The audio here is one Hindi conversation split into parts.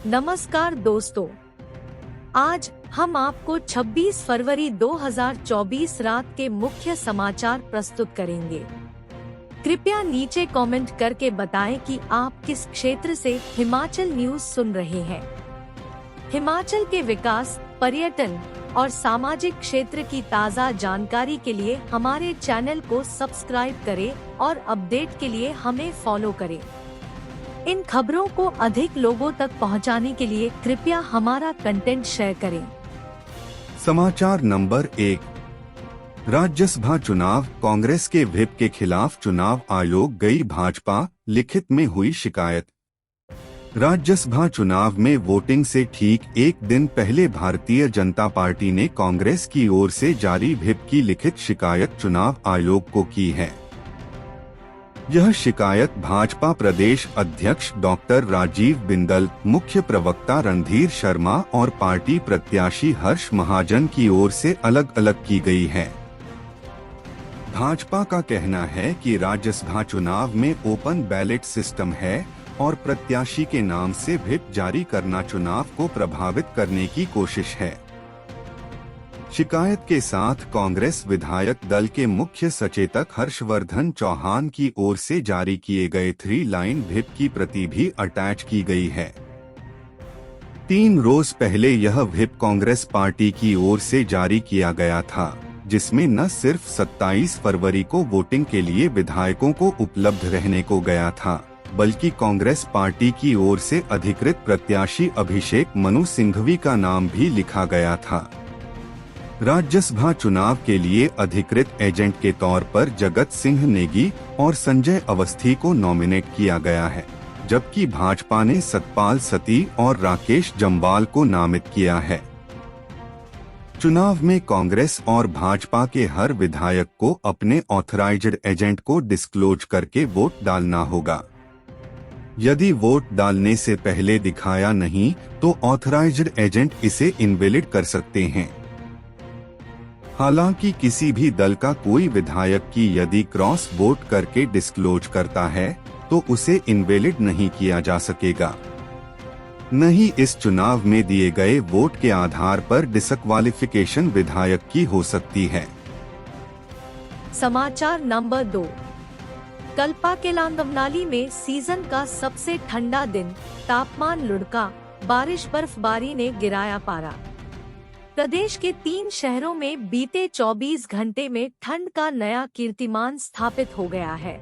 नमस्कार दोस्तों, आज हम आपको 26 फरवरी 2024 रात के मुख्य समाचार प्रस्तुत करेंगे। कृपया नीचे कमेंट करके बताएं कि आप किस क्षेत्र से हिमाचल न्यूज सुन रहे हैं। हिमाचल के विकास, पर्यटन और सामाजिक क्षेत्र की ताज़ा जानकारी के लिए हमारे चैनल को सब्सक्राइब करें और अपडेट के लिए हमें फॉलो करें। इन खबरों को अधिक लोगों तक पहुंचाने के लिए कृपया हमारा कंटेंट शेयर करें। समाचार नंबर 1। राज्यसभा चुनाव, कांग्रेस के व्हिप के खिलाफ चुनाव आयोग गई भाजपा, लिखित में हुई शिकायत। राज्यसभा चुनाव में वोटिंग से ठीक एक दिन पहले भारतीय जनता पार्टी ने कांग्रेस की ओर से जारी व्हिप की लिखित शिकायत चुनाव आयोग को की है। यह शिकायत भाजपा प्रदेश अध्यक्ष डॉक्टर राजीव बिंदल, मुख्य प्रवक्ता रणधीर शर्मा और पार्टी प्रत्याशी हर्ष महाजन की ओर से अलग अलग की गई है। भाजपा का कहना है कि राज्यसभा चुनाव में ओपन बैलेट सिस्टम है और प्रत्याशी के नाम से व्हिप जारी करना चुनाव को प्रभावित करने की कोशिश है। शिकायत के साथ कांग्रेस विधायक दल के मुख्य सचेतक हर्षवर्धन चौहान की ओर से जारी किए गए 3 लाइन व्हिप की प्रति भी अटैच की गई है। 3 रोज पहले यह व्हिप कांग्रेस पार्टी की ओर से जारी किया गया था, जिसमें न सिर्फ 27 फरवरी को वोटिंग के लिए विधायकों को उपलब्ध रहने को गया था, बल्कि कांग्रेस पार्टी की ओर से अधिकृत प्रत्याशी अभिषेक मनु सिंघवी का नाम भी लिखा गया था। राज्यसभा चुनाव के लिए अधिकृत एजेंट के तौर पर जगत सिंह नेगी और संजय अवस्थी को नॉमिनेट किया गया है, जबकि भाजपा ने सतपाल सती और राकेश जम्वाल को नामित किया है। चुनाव में कांग्रेस और भाजपा के हर विधायक को अपने ऑथराइज्ड एजेंट को डिस्क्लोज करके वोट डालना होगा। यदि वोट डालने से पहले दिखाया नहीं तो ऑथराइज्ड एजेंट इसे इनवैलिड कर सकते हैं। हालांकि किसी भी दल का कोई विधायक की यदि क्रॉस वोट करके डिस्क्लोज करता है तो उसे इनवैलिड नहीं किया जा सकेगा। नहीं, इस चुनाव में दिए गए वोट के आधार पर डिसक्वालिफिकेशन विधायक की हो सकती है। समाचार नंबर 2। कल्पा केलांगमनाली में सीजन का सबसे ठंडा दिन, तापमान लुढ़का, बारिश बर्फबारी ने गिराया पारा। प्रदेश के 3 शहरों में बीते 24 घंटे में ठंड का नया कीर्तिमान स्थापित हो गया है।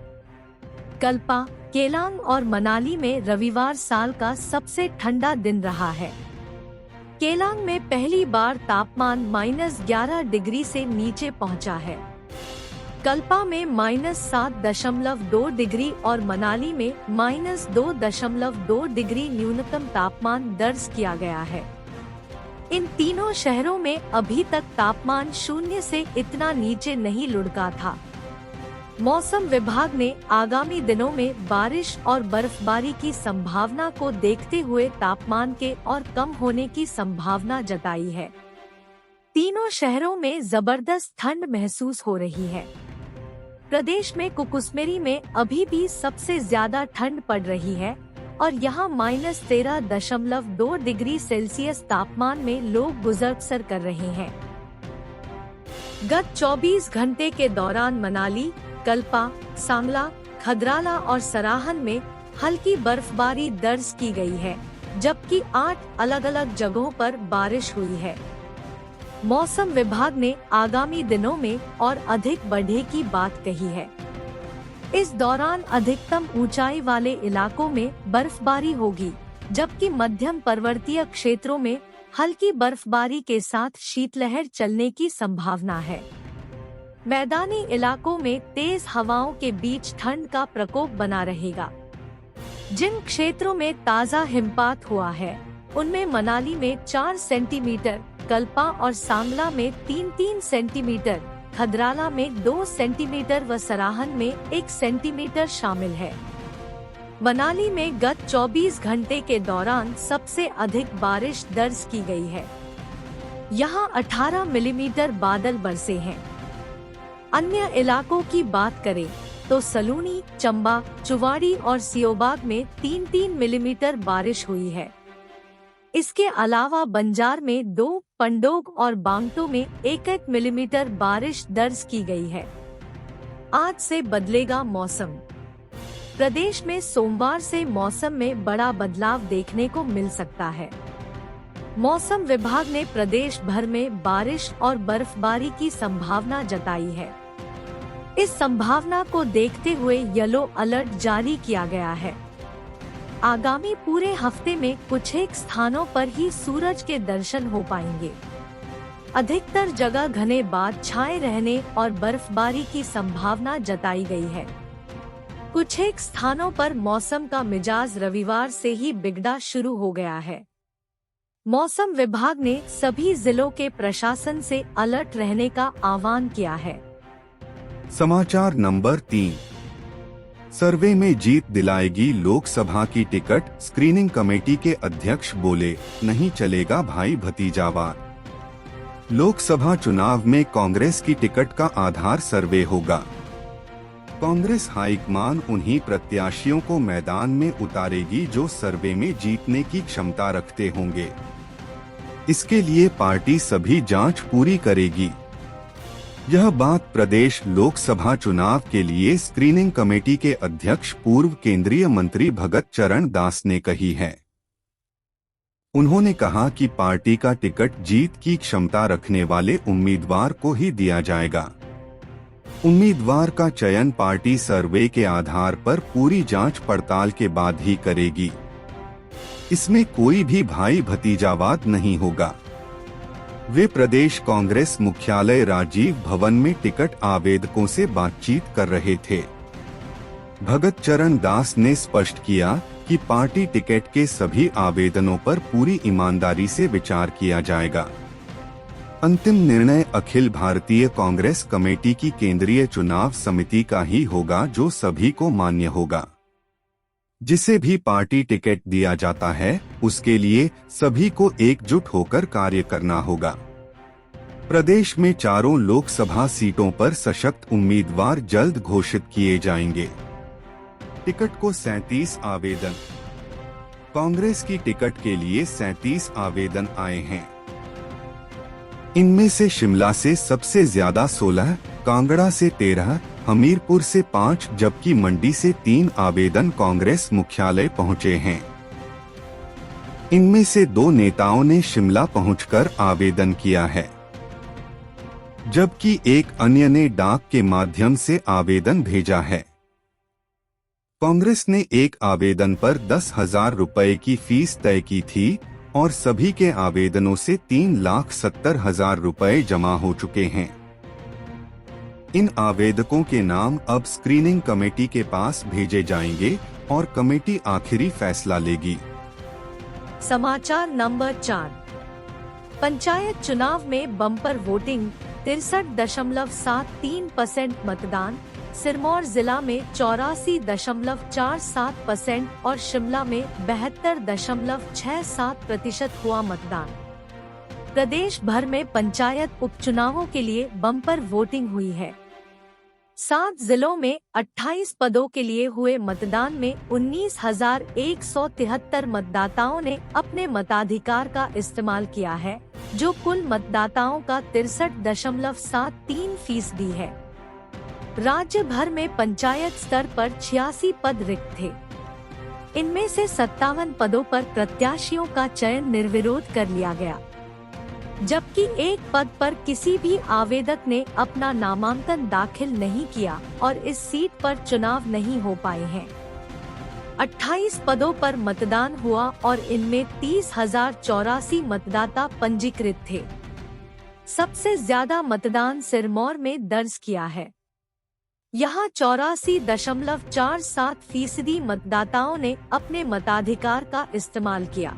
कल्पा, केलांग और मनाली में रविवार साल का सबसे ठंडा दिन रहा है। केलांग में पहली बार तापमान -11 डिग्री से नीचे पहुंचा है। कल्पा में -7.2 डिग्री और मनाली में -2.2 डिग्री न्यूनतम तापमान दर्ज किया गया है। इन तीनों शहरों में अभी तक तापमान 0 से इतना नीचे नहीं लुढ़का था। मौसम विभाग ने आगामी दिनों में बारिश और बर्फबारी की संभावना को देखते हुए तापमान के और कम होने की संभावना जताई है। तीनों शहरों में जबरदस्त ठंड महसूस हो रही है। प्रदेश में कुकुसमेरी में अभी भी सबसे ज्यादा ठंड पड़ रही है और यहाँ -13.2 डिग्री सेल्सियस तापमान में लोग गुजर बसर कर रहे हैं। गत 24 घंटे के दौरान मनाली, कल्पा, सांगला, खदराला और सराहन में हल्की बर्फबारी दर्ज की गई है, जबकि 8 अलग अलग जगहों पर बारिश हुई है। मौसम विभाग ने आगामी दिनों में और अधिक बढ़ने की बात कही है। इस दौरान अधिकतम ऊंचाई वाले इलाकों में बर्फबारी होगी, जबकि मध्यम पर्वतीय क्षेत्रों में हल्की बर्फबारी के साथ शीतलहर चलने की संभावना है। मैदानी इलाकों में तेज हवाओं के बीच ठंड का प्रकोप बना रहेगा। जिन क्षेत्रों में ताज़ा हिमपात हुआ है, उनमें मनाली में 4 सेंटीमीटर, कल्पा और सांगला में 3-3 सेंटीमीटर, खदराला में 2 सेंटीमीटर व सराहन में 1 सेंटीमीटर शामिल है। मनाली में गत 24 घंटे के दौरान सबसे अधिक बारिश दर्ज की गई है। यहाँ 18 मिलीमीटर बादल बरसे हैं। अन्य इलाकों की बात करें तो सलूनी, चंबा, चुवाड़ी और सियोबाग में 3-3 मिलीमीटर बारिश हुई है। इसके अलावा बंजार में 2, पंडोग और बांगटो में 1-1 मिलीमीटर बारिश दर्ज की गई है। आज से बदलेगा मौसम। प्रदेश में सोमवार से मौसम में बड़ा बदलाव देखने को मिल सकता है। मौसम विभाग ने प्रदेश भर में बारिश और बर्फबारी की संभावना जताई है। इस संभावना को देखते हुए येलो अलर्ट जारी किया गया है। आगामी पूरे हफ्ते में कुछ एक स्थानों पर ही सूरज के दर्शन हो पाएंगे। अधिकतर जगह घने बादल छाए रहने और बर्फबारी की संभावना जताई गई है। कुछ एक स्थानों पर मौसम का मिजाज रविवार से ही बिगड़ा शुरू हो गया है। मौसम विभाग ने सभी जिलों के प्रशासन से अलर्ट रहने का आह्वान किया है। समाचार नंबर 3। सर्वे में जीत दिलाएगी लोकसभा की टिकट, स्क्रीनिंग कमेटी के अध्यक्ष बोले, नहीं चलेगा भाई भतीजावार। लोकसभा चुनाव में कांग्रेस की टिकट का आधार सर्वे होगा। कांग्रेस हाईकमान उन्हीं प्रत्याशियों को मैदान में उतारेगी जो सर्वे में जीतने की क्षमता रखते होंगे। इसके लिए पार्टी सभी जांच पूरी करेगी। यह बात प्रदेश लोकसभा चुनाव के लिए स्क्रीनिंग कमेटी के अध्यक्ष पूर्व केंद्रीय मंत्री भगत चरण दास ने कही है। उन्होंने कहा कि पार्टी का टिकट जीत की क्षमता रखने वाले उम्मीदवार को ही दिया जाएगा। उम्मीदवार का चयन पार्टी सर्वे के आधार पर पूरी जांच पड़ताल के बाद ही करेगी। इसमें कोई भी भाई भतीजावाद नहीं होगा। वे प्रदेश कांग्रेस मुख्यालय राजीव भवन में टिकट आवेदकों से बातचीत कर रहे थे। भगत चरण दास ने स्पष्ट किया कि पार्टी टिकट के सभी आवेदनों पर पूरी ईमानदारी से विचार किया जाएगा। अंतिम निर्णय अखिल भारतीय कांग्रेस कमेटी की केंद्रीय चुनाव समिति का ही होगा, जो सभी को मान्य होगा। जिसे भी पार्टी टिकट दिया जाता है उसके लिए सभी को एकजुट होकर कार्य करना होगा। प्रदेश में चारों लोकसभा सीटों पर सशक्त उम्मीदवार जल्द घोषित किए जाएंगे। टिकट को 37 आवेदन। कांग्रेस की टिकट के लिए 37 आवेदन आए हैं। इनमें से शिमला से सबसे ज्यादा 16, कांगड़ा से 13, हमीरपुर से 5 जबकि मंडी से 3 आवेदन कांग्रेस मुख्यालय पहुंचे हैं। इनमें से 2 नेताओं ने शिमला पहुंचकर आवेदन किया है, जबकि एक अन्य ने डाक के माध्यम से आवेदन भेजा है। कांग्रेस ने एक आवेदन पर 10,000 रुपए की फीस तय की थी और सभी के आवेदनों से 3,70,000 रुपए जमा हो चुके हैं। इन आवेदकों के नाम अब स्क्रीनिंग कमेटी के पास भेजे जाएंगे और कमेटी आखिरी फैसला लेगी। समाचार नंबर 4। पंचायत चुनाव में बम्पर वोटिंग, 63.73% मतदान। सिरमौर जिला में 84.47% और शिमला में 72.67% हुआ मतदान। प्रदेश भर में पंचायत उपचुनावों के लिए बम्पर वोटिंग हुई है। 7 जिलों में 28 पदों के लिए हुए मतदान में 19,173 मतदाताओं ने अपने मताधिकार का इस्तेमाल किया है, जो कुल मतदाताओं का 63.73% है। राज्य भर में पंचायत स्तर पर 86 पद रिक्त थे। इनमें से 57 पदों पर प्रत्याशियों का चयन निर्विरोध कर लिया गया, जबकि एक पद पर किसी भी आवेदक ने अपना नामांकन दाखिल नहीं किया और इस सीट पर चुनाव नहीं हो पाए हैं। 28 पदों पर मतदान हुआ और इनमें 30,084 मतदाता पंजीकृत थे। सबसे ज्यादा मतदान सिरमौर में दर्ज किया है। यहाँ 84.47% मतदाताओं ने अपने मताधिकार का इस्तेमाल किया।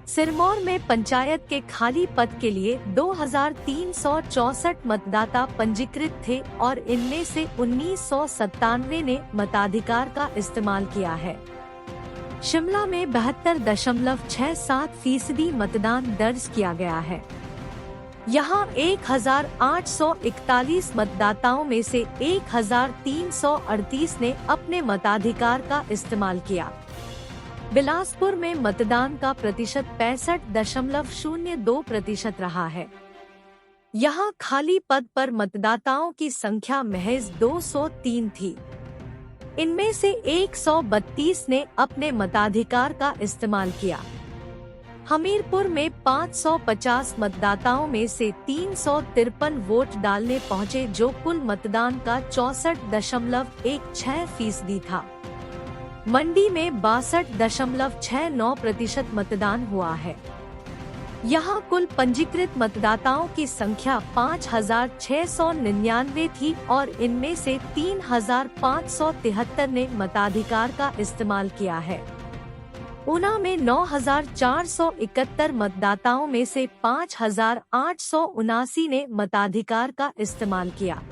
सिरमौर में पंचायत के खाली पद के लिए 2,364 मतदाता पंजीकृत थे और इनमें से 1,997 ने मताधिकार का इस्तेमाल किया है। शिमला में 72.67% मतदान दर्ज किया गया है। यहाँ 1,841 मतदाताओं में से 1,338 ने अपने मताधिकार का इस्तेमाल किया। बिलासपुर में मतदान का प्रतिशत 65.02% रहा है। यहाँ खाली पद पर मतदाताओं की संख्या महज 203 थी। इनमें से 132 ने अपने मताधिकार का इस्तेमाल किया। हमीरपुर में 550 मतदाताओं में से 353 वोट डालने पहुंचे, जो कुल मतदान का 64.16% था। मंडी में 62.69% मतदान हुआ है। यहाँ कुल पंजीकृत मतदाताओं की संख्या 5,699 थी और इनमें से 3,573 ने मताधिकार का इस्तेमाल किया है। ऊना में 9,471 मतदाताओं में से 5,879 ने मताधिकार का इस्तेमाल किया।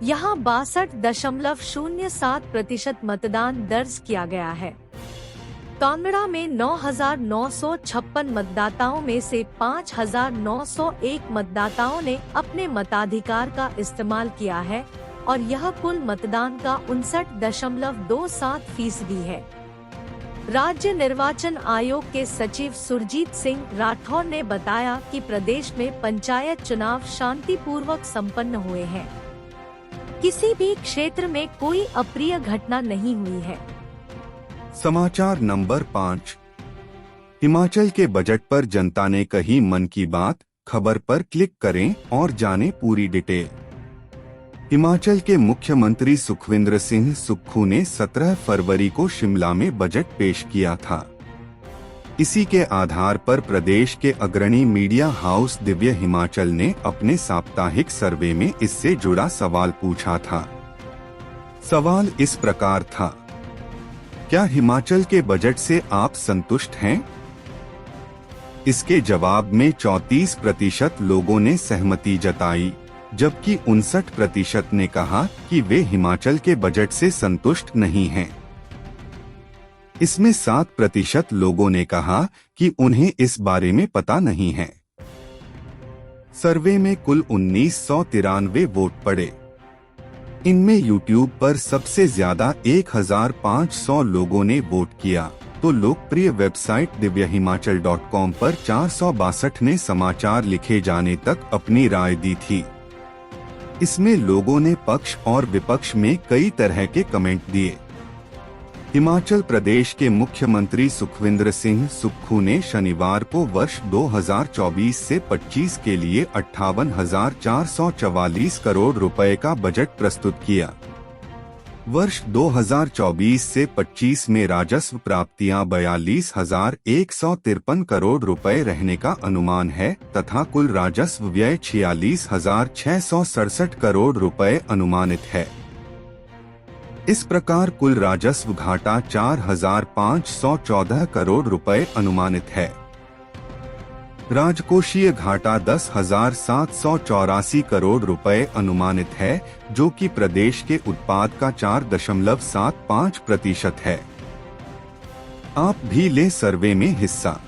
यहाँ 62.07% मतदान दर्ज किया गया है। कांगड़ा में 9,956 मतदाताओं में से 5,901 मतदाताओं ने अपने मताधिकार का इस्तेमाल किया है और यह कुल मतदान का 59.27% है। राज्य निर्वाचन आयोग के सचिव सुरजीत सिंह राठौर ने बताया कि प्रदेश में पंचायत चुनाव शांतिपूर्वक संपन्न हुए हैं। किसी भी क्षेत्र में कोई अप्रिय घटना नहीं हुई है। समाचार नंबर 5। हिमाचल के बजट पर जनता ने कही मन की बात। खबर पर क्लिक करें और जानें पूरी डिटेल। हिमाचल के मुख्यमंत्री सुखविंदर सिंह सुक्खू ने 17 फरवरी को शिमला में बजट पेश किया था। इसी के आधार पर प्रदेश के अग्रणी मीडिया हाउस दिव्य हिमाचल ने अपने साप्ताहिक सर्वे में इससे जुड़ा सवाल पूछा था। सवाल इस प्रकार था, क्या हिमाचल के बजट से आप संतुष्ट हैं? इसके जवाब में 34% लोगों ने सहमति जताई, जबकि 59% ने कहा कि वे हिमाचल के बजट से संतुष्ट नहीं हैं। इसमें 7% लोगों ने कहा कि उन्हें इस बारे में पता नहीं है। सर्वे में कुल 1993 वोट पड़े। इनमें YouTube पर सबसे ज्यादा 1,500 लोगों ने वोट किया, तो लोकप्रिय वेबसाइट divyahimachal.com पर 462 ने समाचार लिखे जाने तक अपनी राय दी थी। इसमें लोगों ने पक्ष और विपक्ष में कई तरह के कमेंट दिए। हिमाचल प्रदेश के मुख्यमंत्री सुखविंदर सिंह सुक्खू ने शनिवार को वर्ष 2024 से 25 के लिए 58,444 करोड़ रुपए का बजट प्रस्तुत किया। वर्ष 2024 से 25 में राजस्व प्राप्तियां 42,153 करोड़ रुपए रहने का अनुमान है तथा कुल राजस्व व्यय 46,667 करोड़ रुपए अनुमानित है। इस प्रकार कुल राजस्व घाटा 4,514 करोड़ रुपए अनुमानित है। राजकोषीय घाटा 10,784 करोड़ रुपए अनुमानित है, जो कि प्रदेश के उत्पाद का 4.75% है। आप भी ले सर्वे में हिस्सा।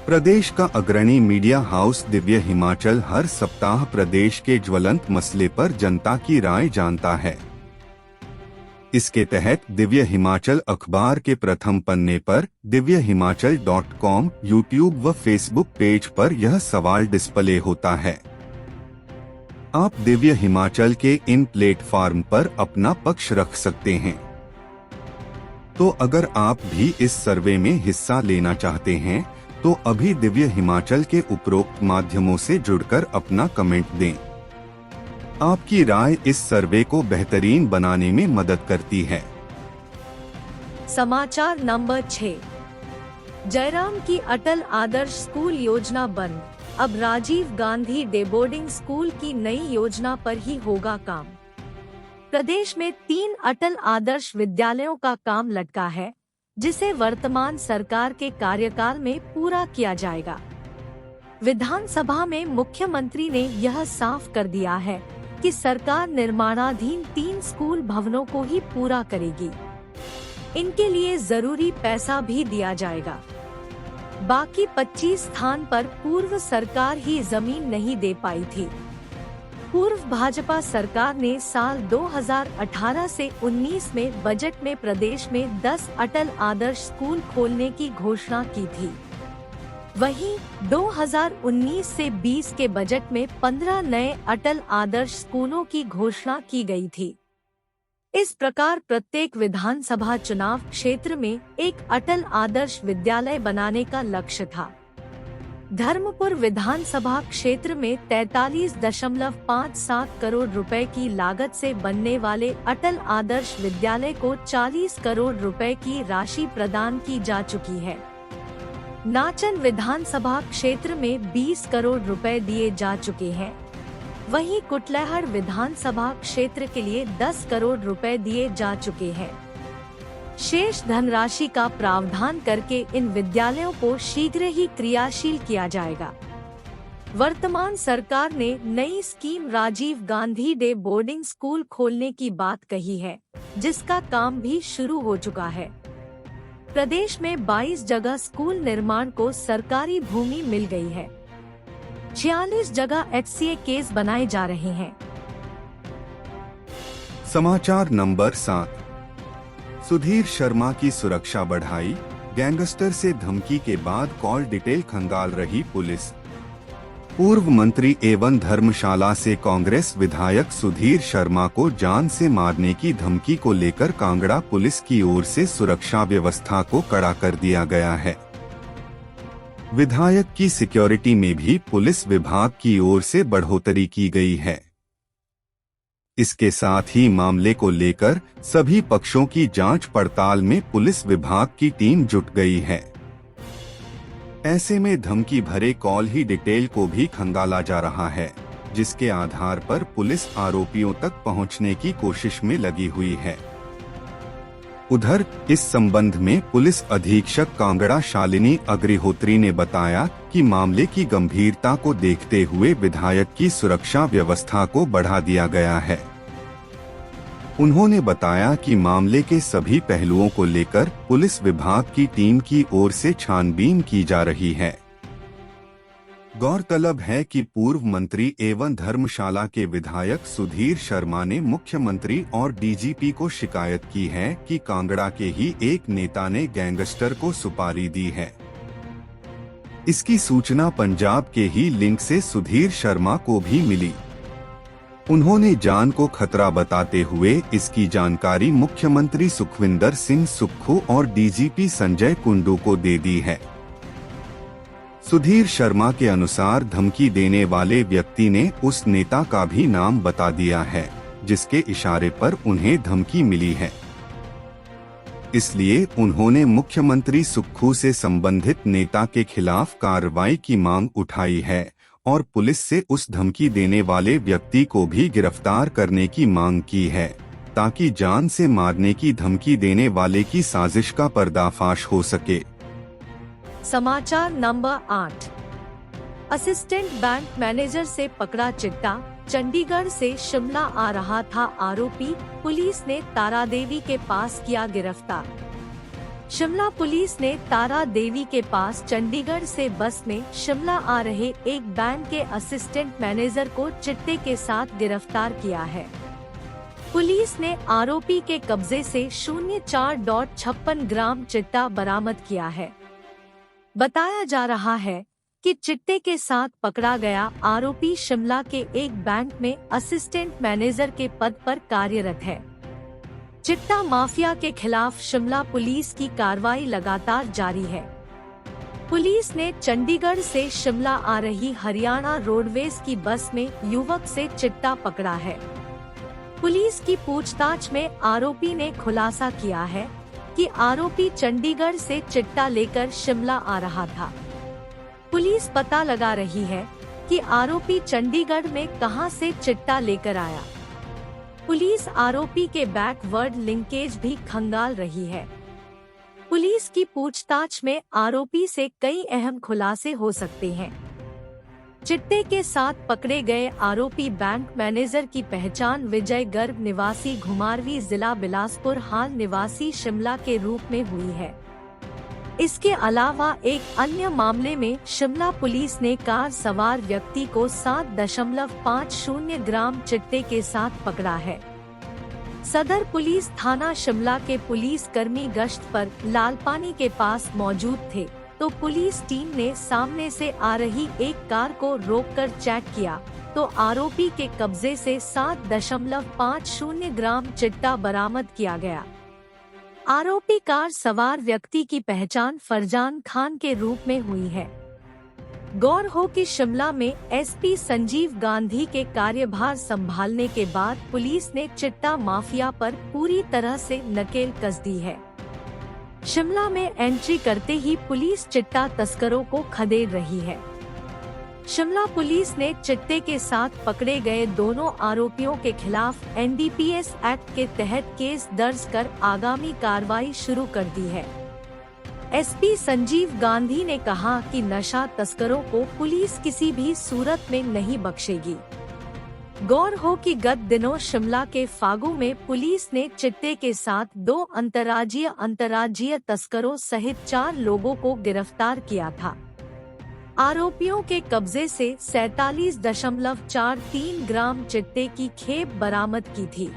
प्रदेश का अग्रणी मीडिया हाउस दिव्य हिमाचल हर सप्ताह प्रदेश के ज्वलंत मसले पर जनता की राय जानता है। इसके तहत दिव्य हिमाचल अखबार के प्रथम पन्ने पर divyahimachal.com, YouTube व Facebook पेज पर यह सवाल डिस्प्ले होता है। आप दिव्य हिमाचल के इन प्लेटफॉर्म पर अपना पक्ष रख सकते हैं। तो अगर आप भी इस सर्वे में हिस्सा लेना चाहते हैं, तो अभी दिव्य हिमाचल के उपरोक्त माध्यमों से जुड़कर अपना कमेंट दें। आपकी राय इस सर्वे को बेहतरीन बनाने में मदद करती है। समाचार नंबर 6। जयराम की अटल आदर्श स्कूल योजना बंद, अब Rajiv Gandhi day boarding school की नई योजना पर ही होगा काम। प्रदेश में 3 अटल आदर्श विद्यालयों का काम लटका है, जिसे वर्तमान सरकार के कार्यकाल में पूरा किया जाएगा। विधानसभा में मुख्यमंत्री ने यह साफ कर दिया है कि सरकार निर्माणाधीन 3 स्कूल भवनों को ही पूरा करेगी। इनके लिए जरूरी पैसा भी दिया जाएगा। बाकी 25 स्थान पर पूर्व सरकार ही जमीन नहीं दे पाई थी। पूर्व भाजपा सरकार ने साल 2018 से 19 में बजट में प्रदेश में 10 अटल आदर्श स्कूल खोलने की घोषणा की थी। वहीं 2019 से 20 के बजट में 15 नए अटल आदर्श स्कूलों की घोषणा की गई थी। इस प्रकार प्रत्येक विधानसभा चुनाव क्षेत्र में एक अटल आदर्श विद्यालय बनाने का लक्ष्य था। धर्मपुर विधानसभा क्षेत्र में 43.57 करोड़ रुपए की लागत से बनने वाले अटल आदर्श विद्यालय को 40 करोड़ रुपए की राशि प्रदान की जा चुकी है। नाचन विधानसभा क्षेत्र में 20 करोड़ रुपए दिए जा चुके हैं। वहीं कुटलैहड़ विधानसभा क्षेत्र के लिए 10 करोड़ रुपए दिए जा चुके हैं। शेष धनराशि का प्रावधान करके इन विद्यालयों को शीघ्र ही क्रियाशील किया जाएगा। वर्तमान सरकार ने नई scheme Rajiv Gandhi day boarding school खोलने की बात कही है, जिसका काम भी शुरू हो चुका है। प्रदेश में 22 जगह स्कूल निर्माण को सरकारी भूमि मिल गई है। 46 जगह HCA केस बनाए जा रहे हैं। समाचार नंबर 7। सुधीर शर्मा की सुरक्षा बढ़ाई, गैंगस्टर से धमकी के बाद कॉल डिटेल खंगाल रही पुलिस। पूर्व मंत्री एवं धर्मशाला से कांग्रेस विधायक सुधीर शर्मा को जान से मारने की धमकी को लेकर कांगड़ा पुलिस की ओर से सुरक्षा व्यवस्था को कड़ा कर दिया गया है। विधायक की सिक्योरिटी में भी पुलिस विभाग की ओर से बढ़ोतरी की गई है। इसके साथ ही मामले को लेकर सभी पक्षों की जांच पड़ताल में पुलिस विभाग की टीम जुट गई है। ऐसे में धमकी भरे कॉल ही डिटेल को भी खंगाला जा रहा है, जिसके आधार पर पुलिस आरोपियों तक पहुंचने की कोशिश में लगी हुई है। उधर इस संबंध में पुलिस अधीक्षक कांगड़ा शालिनी अग्निहोत्री ने बताया कि मामले की गंभीरता को देखते हुए विधायक की सुरक्षा व्यवस्था को बढ़ा दिया गया है। उन्होंने बताया कि मामले के सभी पहलुओं को लेकर पुलिस विभाग की टीम की ओर से छानबीन की जा रही है। गौरतलब है कि पूर्व मंत्री एवं धर्मशाला के विधायक सुधीर शर्मा ने मुख्यमंत्री और डीजीपी को शिकायत की है कि कांगड़ा के ही एक नेता ने गैंगस्टर को सुपारी दी है। इसकी सूचना पंजाब के ही लिंक से सुधीर शर्मा को भी मिली। उन्होंने जान को खतरा बताते हुए इसकी जानकारी मुख्यमंत्री सुखविंदर सिंह सुक्खू और डीजीपी संजय कुंडू को दे दी है। सुधीर शर्मा के अनुसार धमकी देने वाले व्यक्ति ने उस नेता का भी नाम बता दिया है, जिसके इशारे पर उन्हें धमकी मिली है। इसलिए उन्होंने मुख्यमंत्री सुक्खू से संबंधित नेता के खिलाफ कार्रवाई की मांग उठाई है और पुलिस से उस धमकी देने वाले व्यक्ति को भी गिरफ्तार करने की मांग की है, ताकि जान से मारने की धमकी देने वाले की साजिश का पर्दाफाश हो सके। समाचार नंबर 8। असिस्टेंट बैंक मैनेजर से पकड़ा चिट्टा, चंडीगढ़ से शिमला आ रहा था आरोपी, पुलिस ने तारा देवी के पास किया गिरफ्तार। शिमला पुलिस ने तारा देवी के पास चंडीगढ़ से बस में शिमला आ रहे एक बैंक के असिस्टेंट मैनेजर को चिट्टे के साथ गिरफ्तार किया है। पुलिस ने आरोपी के कब्जे से 04.56 ग्राम चिट्टा बरामद किया है। बताया जा रहा है कि चिट्टे के साथ पकड़ा गया आरोपी शिमला के एक बैंक में असिस्टेंट मैनेजर के पद पर कार्यरत है। चिट्टा माफिया के खिलाफ शिमला पुलिस की कार्रवाई लगातार जारी है। पुलिस ने चंडीगढ़ से शिमला आ रही हरियाणा रोडवेज की बस में युवक से चिट्टा पकड़ा है। पुलिस की पूछताछ में आरोपी ने खुलासा किया है कि आरोपी चंडीगढ़ से चिट्टा लेकर शिमला आ रहा था। पुलिस पता लगा रही है कि आरोपी चंडीगढ़ में कहां से चिट्टा लेकर आया। पुलिस आरोपी के बैकवर्ड लिंकेज भी खंगाल रही है। पुलिस की पूछताछ में आरोपी से कई अहम खुलासे हो सकते हैं। चिट्टे के साथ पकड़े गए आरोपी बैंक मैनेजर की पहचान विजय गर्ग निवासी घुमारवी जिला बिलासपुर हाल निवासी शिमला के रूप में हुई है। इसके अलावा एक अन्य मामले में शिमला पुलिस ने कार सवार व्यक्ति को 7.50 ग्राम चिट्टे के साथ पकड़ा है। सदर पुलिस थाना शिमला के पुलिस कर्मी गश्त पर लालपानी के पास मौजूद थे, तो पुलिस टीम ने सामने से आ रही एक कार को रोककर चेक किया तो आरोपी के कब्जे से 7.50 ग्राम चिट्टा बरामद किया गया। आरोपी कार सवार व्यक्ति की पहचान फरजान खान के रूप में हुई है। गौर हो कि शिमला में एसपी संजीव गांधी के कार्यभार संभालने के बाद पुलिस ने चिट्टा माफिया पर पूरी तरह से नकेल कस दी है। शिमला में एंट्री करते ही पुलिस चिट्टा तस्करों को खदेड़ रही है। शिमला पुलिस ने चिट्टे के साथ पकड़े गए दोनों आरोपियों के खिलाफ एनडीपीएस एक्ट के तहत केस दर्ज कर आगामी कार्रवाई शुरू कर दी है। एसपी संजीव गांधी ने कहा कि नशा तस्करों को पुलिस किसी भी सूरत में नहीं बख्शेगी। गौर हो कि गत दिनों शिमला के फागू में पुलिस ने चिट्टे के साथ 2 अंतर्राज्यीय तस्करों सहित 4 लोगों को गिरफ्तार किया था। आरोपियों के कब्जे से 47.43 ग्राम चिट्टे की खेप बरामद की थी।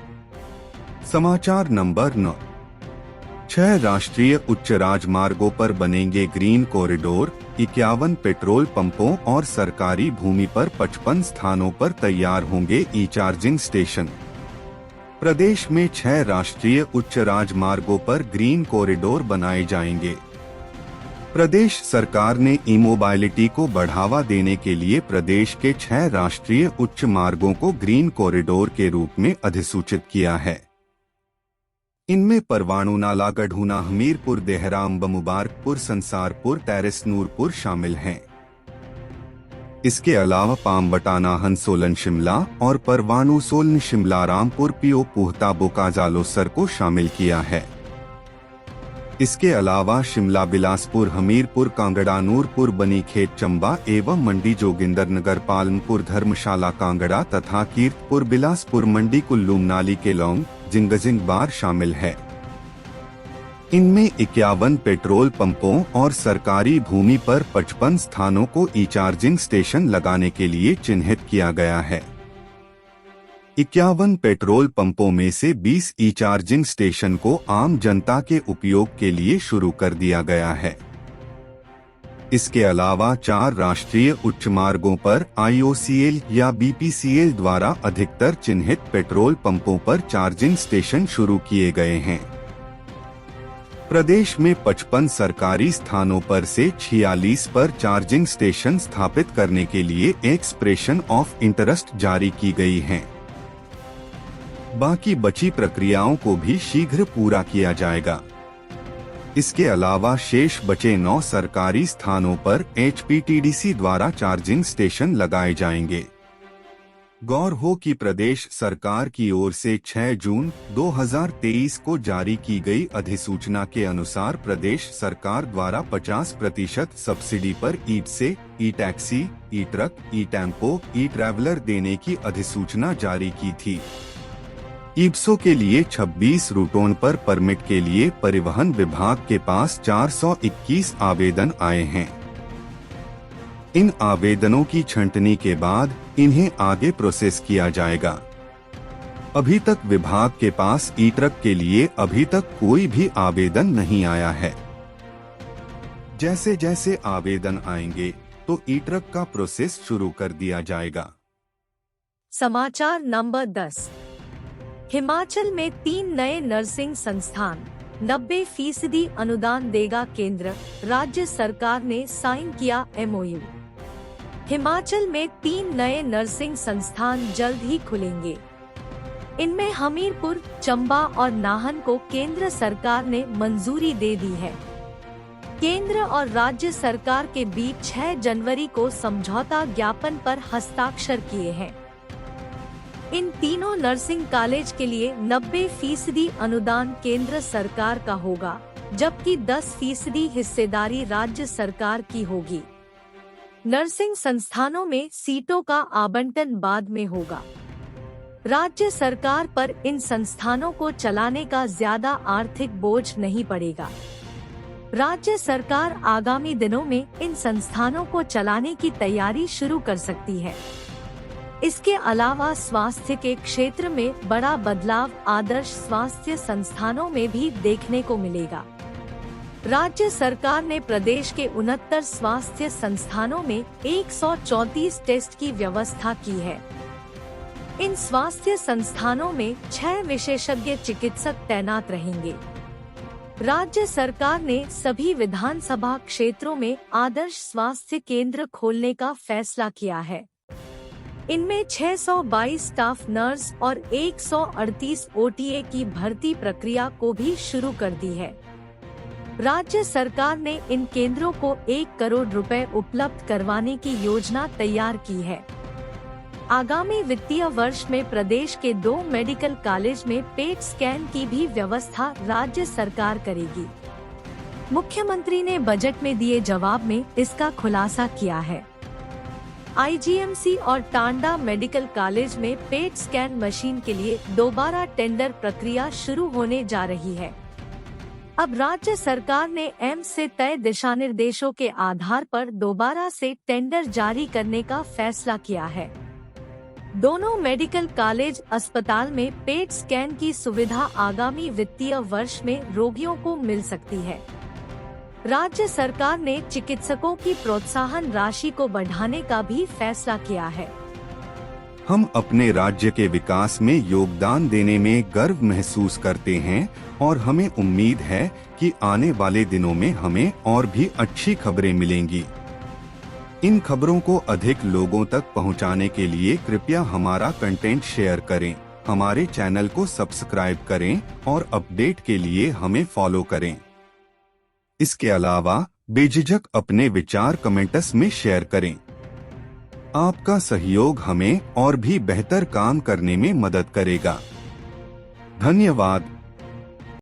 समाचार नंबर 9। 6 राष्ट्रीय उच्च राजमार्गों पर बनेंगे ग्रीन कॉरिडोर। 51 पेट्रोल पंपों और सरकारी भूमि पर 55 स्थानों पर तैयार होंगे ई चार्जिंग स्टेशन। प्रदेश में 6 राष्ट्रीय उच्च राजमार्गों पर ग्रीन कॉरिडोर बनाए जाएंगे। प्रदेश सरकार ने ई मोबाइलिटी को बढ़ावा देने के लिए प्रदेश के 6 राष्ट्रीय उच्च मार्गों को ग्रीन कॉरिडोर के रूप में अधिसूचित किया है। इनमें परवाणु नाला गढ़ूना हमीरपुर देहरा अम्ब मुबारकपुर संसारपुर टेरिस नूरपुर शामिल हैं। इसके अलावा पामबटा नाहन सोलन शिमला और परवाणु सोलन शिमला रामपुर पीओ पुहता बोकाजालोसर को शामिल किया है। इसके अलावा शिमला बिलासपुर हमीरपुर कांगड़ा नूरपुर बनीखेत चंबा एवं मंडी जोगिंदरनगर पालमपुर धर्मशाला कांगड़ा तथा कीर्तपुर बिलासपुर मंडी कुल्लू मनाली केलोंग जिंगजिंग बार शामिल है। इनमें 51 पेट्रोल पंपों और सरकारी भूमि पर 55 स्थानों को ई चार्जिंग स्टेशन लगाने के लिए चिन्हित किया गया है। 51 पेट्रोल पंपों में से 20 ई चार्जिंग स्टेशन को आम जनता के उपयोग के लिए शुरू कर दिया गया है। इसके अलावा 4 राष्ट्रीय उच्च मार्गों पर IOCL या BPCL द्वारा अधिकतर चिन्हित पेट्रोल पंपों पर चार्जिंग स्टेशन शुरू किए गए हैं। प्रदेश में 55 सरकारी स्थानों पर से 46 पर चार्जिंग स्टेशन स्थापित करने के लिए एक्सप्रेशन ऑफ इंटरेस्ट जारी की गई है। बाकी बची प्रक्रियाओं को भी शीघ्र पूरा किया जाएगा। इसके अलावा शेष बचे 9 सरकारी स्थानों पर HPTDC द्वारा चार्जिंग स्टेशन लगाए जाएंगे। गौर हो कि प्रदेश सरकार की ओर से 6 जून 2023 को जारी की गई अधिसूचना के अनुसार प्रदेश सरकार द्वारा 50% सब्सिडी पर ई-से, ई-टैक्सी, ई-ट्रक, ई-टेम्पो, ई-ट्रैवलर देने की अधिसूचना जारी की थी। ईप्सो के लिए 26 रूटों पर परमिट के लिए परिवहन विभाग के पास 421 आवेदन आए हैं। इन आवेदनों की छंटनी के बाद इन्हें आगे प्रोसेस किया जाएगा। अभी तक विभाग के पास ई ट्रक के लिए अभी तक कोई भी आवेदन नहीं आया है। जैसे जैसे आवेदन आएंगे तो ई ट्रक का प्रोसेस शुरू कर दिया जाएगा। समाचार नंबर 10। हिमाचल में 3 नए नर्सिंग संस्थान, 90% अनुदान देगा केंद्र, राज्य सरकार ने साइन किया MOU। हिमाचल में 3 नए नर्सिंग संस्थान जल्द ही खुलेंगे। इनमें हमीरपुर, चंबा और नाहन को केंद्र सरकार ने मंजूरी दे दी है। केंद्र और राज्य सरकार के बीच 6 जनवरी को समझौता ज्ञापन पर हस्ताक्षर किए हैं। इन तीनों नर्सिंग कॉलेज के लिए 90% अनुदान केंद्र सरकार का होगा, जबकि 10% हिस्सेदारी राज्य सरकार की होगी। नर्सिंग संस्थानों में सीटों का आवंटन बाद में होगा। राज्य सरकार पर इन संस्थानों को चलाने का ज्यादा आर्थिक बोझ नहीं पड़ेगा। राज्य सरकार आगामी दिनों में इन संस्थानों को चलाने की तैयारी शुरू कर सकती है। इसके अलावा स्वास्थ्य के क्षेत्र में बड़ा बदलाव आदर्श स्वास्थ्य संस्थानों में भी देखने को मिलेगा। राज्य सरकार ने प्रदेश के 69 स्वास्थ्य संस्थानों में 134 टेस्ट की व्यवस्था की है। इन स्वास्थ्य संस्थानों में 6 विशेषज्ञ चिकित्सक तैनात रहेंगे। राज्य सरकार ने सभी विधानसभा क्षेत्रों में आदर्श स्वास्थ्य केंद्र खोलने का फैसला किया है। इनमें 622 स्टाफ नर्स और 138 ओटीए की भर्ती प्रक्रिया को भी शुरू कर दी है। राज्य सरकार ने इन केंद्रों को 1 करोड़ रुपए उपलब्ध करवाने की योजना तैयार की है। आगामी वित्तीय वर्ष में प्रदेश के 2 मेडिकल कॉलेज में पेट स्कैन की भी व्यवस्था राज्य सरकार करेगी। मुख्यमंत्री ने बजट में दिए जवाब में इसका खुलासा किया है। आईजीएमसी और टांडा मेडिकल कॉलेज में पेट स्कैन मशीन के लिए दोबारा टेंडर प्रक्रिया शुरू होने जा रही है। अब राज्य सरकार ने एम्स से तय दिशा निर्देशों के आधार पर दोबारा से टेंडर जारी करने का फैसला किया है। दोनों मेडिकल कॉलेज अस्पताल में पेट स्कैन की सुविधा आगामी वित्तीय वर्ष में रोगियों को मिल सकती है। राज्य सरकार ने चिकित्सकों की प्रोत्साहन राशि को बढ़ाने का भी फैसला किया है। हम अपने राज्य के विकास में योगदान देने में गर्व महसूस करते हैं और हमें उम्मीद है कि आने वाले दिनों में हमें और भी अच्छी खबरें मिलेंगी। इन खबरों को अधिक लोगों तक पहुंचाने के लिए कृपया हमारा कंटेंट शेयर करें, हमारे चैनल को सब्सक्राइब करें और अपडेट के लिए हमें फॉलो करें। इसके अलावा बेझिझक अपने विचार कमेंट्स में शेयर करें। आपका सहयोग हमें और भी बेहतर काम करने में मदद करेगा। धन्यवाद।